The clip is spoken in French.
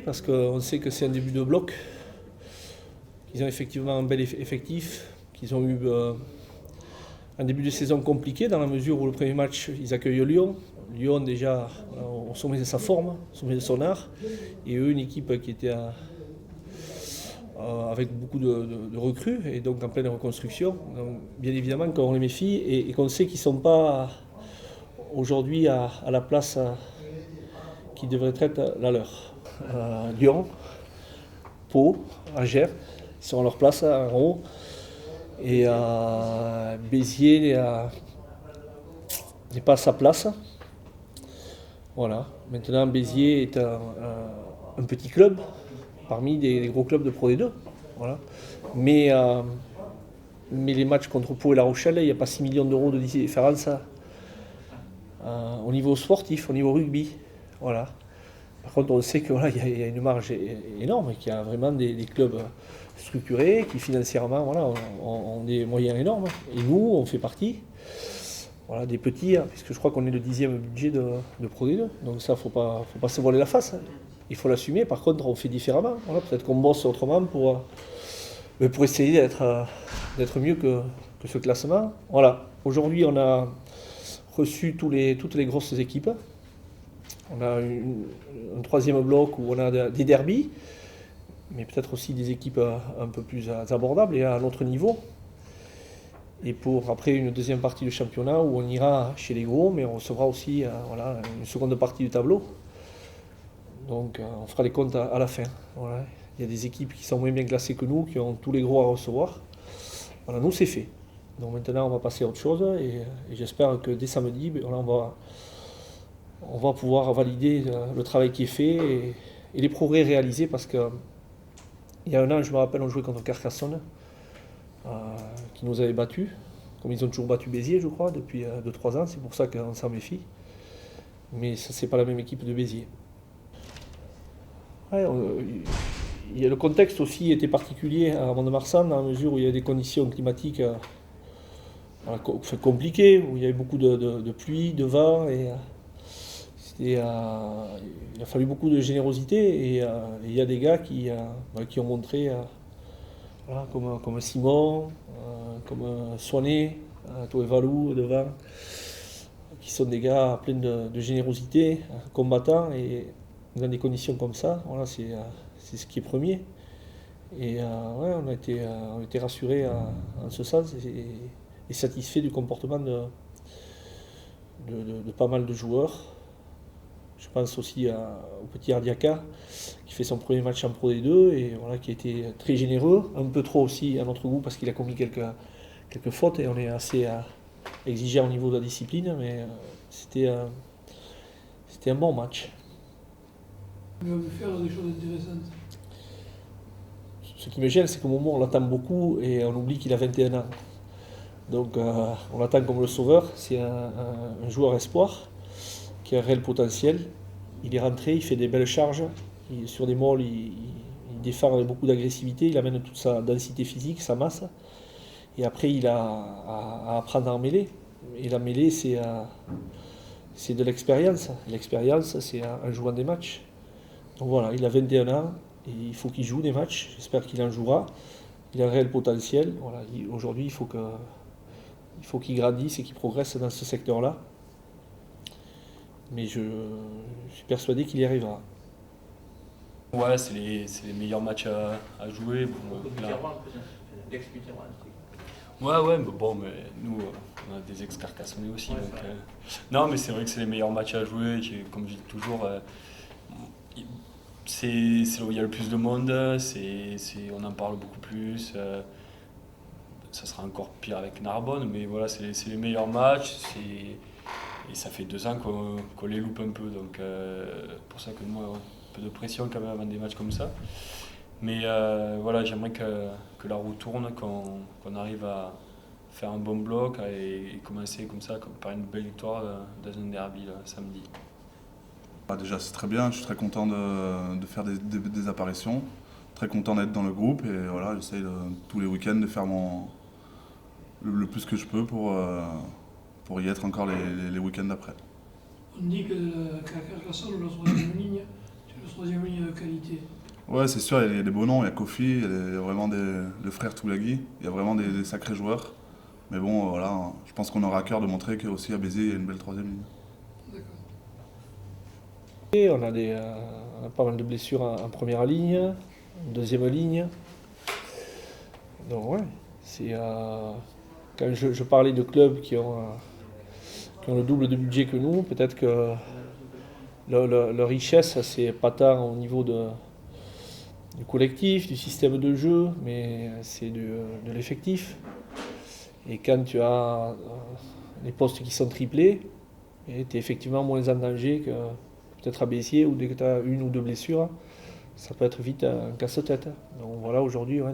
parce qu'on sait que c'est un début de bloc, qu'ils ont effectivement un bel effectif, qu'ils ont eu un début de saison compliqué dans la mesure où le premier match ils accueillent Lyon. Lyon déjà au sommet de sa forme, au sommet de son art, et eux une équipe qui était avec beaucoup de recrues et donc en pleine reconstruction. Donc, bien évidemment qu'on les méfie et qu'on sait qu'ils ne sont pas aujourd'hui à la place qui devrait être la leur. Lyon, Pau, Angers, ils sont à leur place en haut. Et Béziers n'est pas à sa place. Voilà. Maintenant, Béziers est un petit club parmi des gros clubs de Pro D2. Voilà. Mais les matchs contre Pau et La Rochelle, il n'y a pas 6 millions d'euros de différence au niveau sportif, au niveau rugby. Voilà. Par contre, on sait qu'il y a une marge énorme et qu'il y a vraiment des clubs structurés qui financièrement ont des moyens énormes. Et nous, on fait partie des petits, puisque je crois qu'on est le 10e budget de Pro D2. Donc ça, faut pas se voiler la face. Il faut l'assumer. Par contre, on fait différemment. Voilà, peut-être qu'on bosse autrement pour essayer d'être mieux que ce classement. Voilà. Aujourd'hui, on a reçu toutes les grosses équipes. On a un troisième bloc où on a des derbies, mais peut-être aussi des équipes un peu plus abordables et à un autre niveau. Et pour après une deuxième partie du championnat où on ira chez les gros, mais on recevra aussi une seconde partie du tableau. Donc on fera les comptes à la fin. Voilà. Il y a des équipes qui sont moins bien classées que nous, qui ont tous les gros à recevoir. Voilà, nous c'est fait. Donc maintenant on va passer à autre chose et j'espère que dès samedi, on va pouvoir valider le travail qui est fait et les progrès réalisés parce que il y a un an, je me rappelle, on jouait contre Carcassonne qui nous avait battus, comme ils ont toujours battu Béziers, je crois, depuis 2-3 ans, c'est pour ça qu'on s'en méfie. Mais ça, c'est pas la même équipe de Béziers. Ouais, le contexte aussi était particulier à Mont-de-Marsan, dans la mesure où il y a des conditions climatiques compliquées, où il y avait beaucoup de pluie, de vent, et il a fallu beaucoup de générosité, et il y a des gars qui ont montré, comme Simon, comme Soigné, Toevalou, devant, qui sont des gars pleins de générosité, combattants, et dans des conditions comme ça, voilà, c'est ce qui est premier. Et on a été rassurés en ce sens et satisfaits du comportement de pas mal de joueurs. Je pense aussi au petit Ardiaka qui fait son premier match en Pro D2 et voilà, qui a été très généreux, un peu trop aussi à notre goût parce qu'il a commis quelques fautes et on est assez exigeant au niveau de la discipline, mais c'était un bon match. Il va faire des choses intéressantes. Ce qui me gêne, c'est qu'au moment on l'attend beaucoup et on oublie qu'il a 21 ans. Donc on l'attend comme le sauveur, c'est un joueur espoir qui a un réel potentiel. Il est rentré, il fait des belles charges, sur des molles il défend avec beaucoup d'agressivité, il amène toute sa densité physique, sa masse. Et après il a à apprendre en mêlée. Et la mêlée c'est de l'expérience. L'expérience c'est en jouant des matchs. Donc voilà, il a 21 ans et il faut qu'il joue des matchs. J'espère qu'il en jouera. Il a un réel potentiel. Voilà, aujourd'hui, il faut qu'il grandisse et qu'il progresse dans ce secteur-là. Mais je suis persuadé qu'il y arrivera. Ouais, c'est les meilleurs matchs à jouer. Bon, là... Ouais, mais bon, mais nous, on a des ex-carcassonnais aussi. Donc, non, mais c'est vrai que c'est les meilleurs matchs à jouer. Comme je dis toujours, c'est là où il y a le plus de monde, on en parle beaucoup plus. Ça sera encore pire avec Narbonne, mais voilà, c'est les meilleurs matchs. Et ça fait 2 ans qu'on les loupe un peu. Donc, pour ça que moi, un peu de pression quand même avant des matchs comme ça. Mais voilà, j'aimerais que la roue tourne, qu'on arrive à faire un bon bloc et commencer comme ça, par une belle victoire dans un derby là, samedi. Déjà c'est très bien, je suis très content de faire des apparitions, très content d'être dans le groupe et voilà, j'essaye tous les week-ends de faire le plus que je peux pour y être encore les week-ends d'après. On dit que Carcassonne, le troisième ligne, c'est le Ce troisième ligne de qualité. Ouais, c'est sûr, il y a des beaux noms, il y a Kofi, il y a vraiment le frère Toulagui, il y a vraiment des sacrés joueurs. Mais bon, voilà, je pense qu'on aura à cœur de montrer qu'aussi à Béziers, il y a une belle troisième ligne. D'accord. Et on a pas mal de blessures en première ligne, en deuxième ligne. Donc ouais, quand je parlais de clubs qui ont le double de budget que nous, peut-être que leur richesse, c'est pas tant au niveau du collectif, du système de jeu, mais c'est de l'effectif. Et quand tu as les postes qui sont triplés, tu es effectivement moins en danger que peut-être à Béziers, où dès que tu as une ou deux blessures, ça peut être vite un casse-tête. Donc voilà, aujourd'hui, ouais,